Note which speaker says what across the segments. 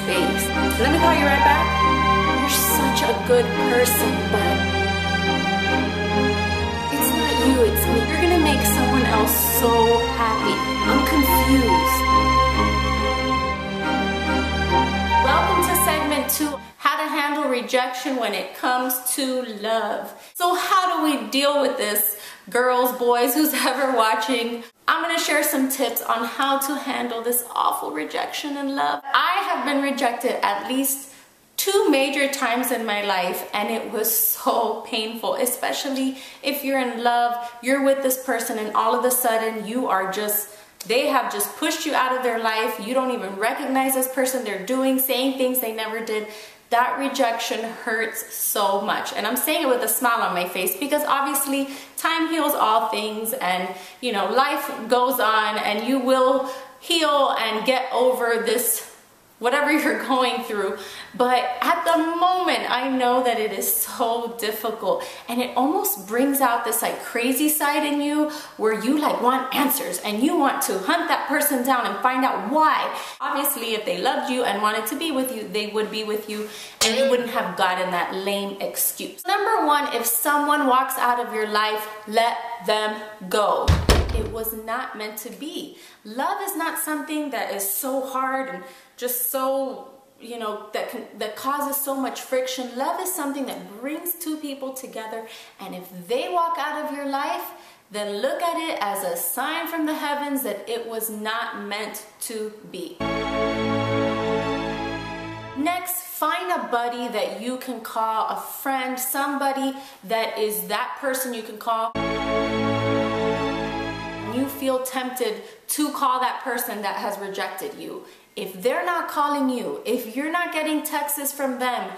Speaker 1: space. Let me call you right back. You're such a good person, but it's not you, it's me. You're gonna make someone else so happy. I'm confused. Welcome to segment 2, how to handle rejection when it comes to love. So how do we deal with this? Girls, boys, who's ever watching, I'm gonna share some tips on how to handle this awful rejection in love. I have been rejected at least 2 major times in my life, and it was so painful, especially if you're in love, you're with this person, and all of a sudden they have just pushed you out of their life. You don't even recognize this person. They're saying things they never did. That rejection hurts so much. And I'm saying it with a smile on my face because obviously time heals all things, and you know, life goes on and you will heal and get over this whatever you're going through. But at the moment, I know that it is so difficult, and it almost brings out this like crazy side in you where you like want answers and you want to hunt that person down and find out why. Obviously, if they loved you and wanted to be with you, they would be with you, and you wouldn't have gotten that lame excuse. Number 1, if someone walks out of your life, let them go. It was not meant to be. Love is not something that is so hard and just so, you know, that causes so much friction. Love is something that brings 2 people together, and if they walk out of your life, then look at it as a sign from the heavens that it was not meant to be. Next, find a buddy that you can call, a friend, somebody that is that person you can call. You feel tempted to call that person that has rejected you. If they're not calling you, if you're not getting texts from them,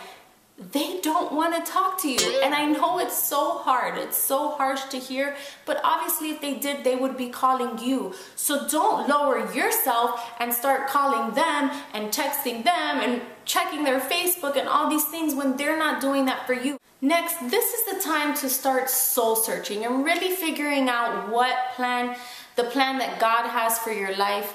Speaker 1: they don't want to talk to you. And I know it's so hard, it's so harsh to hear, but obviously if they did, they would be calling you. So don't lower yourself and start calling them and texting them and checking their Facebook and all these things when they're not doing that for you. Next, this is the time to start soul searching and really figuring out the plan that God has for your life.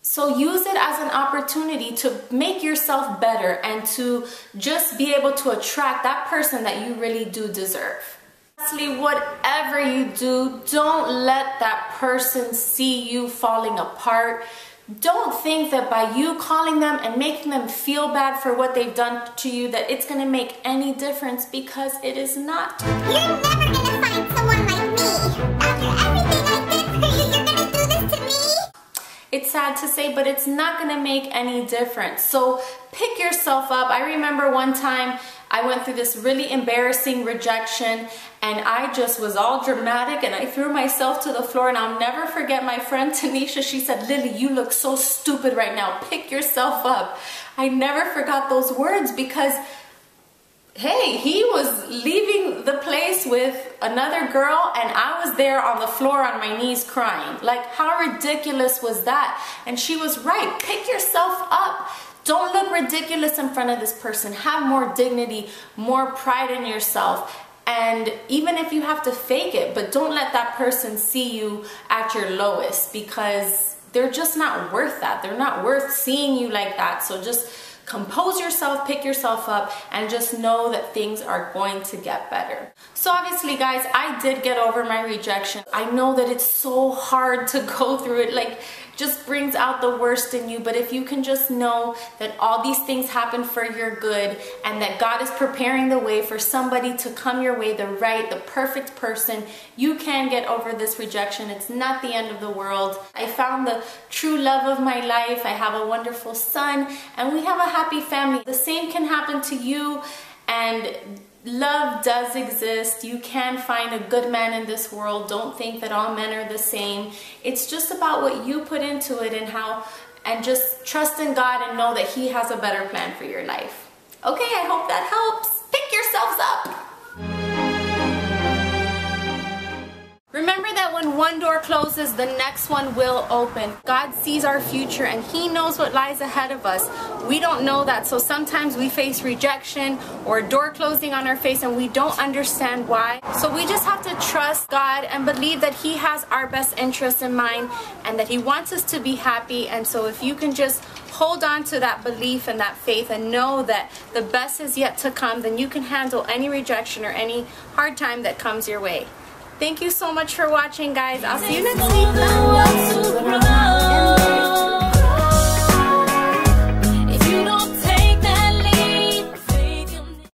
Speaker 1: So use it as an opportunity to make yourself better and to just be able to attract that person that you really do deserve. Lastly, whatever you do, don't let that person see you falling apart. Don't think that by you calling them and making them feel bad for what they've done to you that it's going to make any difference, because it is not.
Speaker 2: You're never going to find someone like me. After everything I did for you, you're going to do this to me?
Speaker 1: It's sad to say, but it's not going to make any difference. So pick yourself up. I remember one time I went through this really embarrassing rejection, and I just was all dramatic and I threw myself to the floor, and I'll never forget my friend Tanisha. She said, "Lily, you look so stupid right now. Pick yourself up." I never forgot those words because, hey, he was leaving the place with another girl and I was there on the floor on my knees crying. Like, how ridiculous was that? And she was right. Pick yourself up. Don't look ridiculous in front of this person. Have more dignity, more pride in yourself. And even if you have to fake it, but don't let that person see you at your lowest, because they're just not worth that. They're not worth seeing you like that. So just compose yourself, pick yourself up, and just know that things are going to get better. So obviously, guys, I did get over my rejection. I know that it's so hard to go through it, like just brings out the worst in you. But if you can just know that all these things happen for your good, and that God is preparing the way for somebody to come your way, the perfect person, you can get over this rejection. It's not the end of the world. I found the true love of my life. I have a wonderful son, and we have a happy family. The same can happen to you, and love does exist. You can find a good man in this world. Don't think that all men are the same. It's just about what you put into it and just trust in God and know that He has a better plan for your life. Okay, I hope that helps. Pick yourselves up. Remember that when one door closes, the next one will open. God sees our future and He knows what lies ahead of us. We don't know that, so sometimes we face rejection or a door closing on our face and we don't understand why. So we just have to trust God and believe that He has our best interests in mind and that He wants us to be happy. And so if you can just hold on to that belief and that faith and know that the best is yet to come, then you can handle any rejection or any hard time that comes your way. Thank you so much for watching, guys. I'll see you next week. Bye.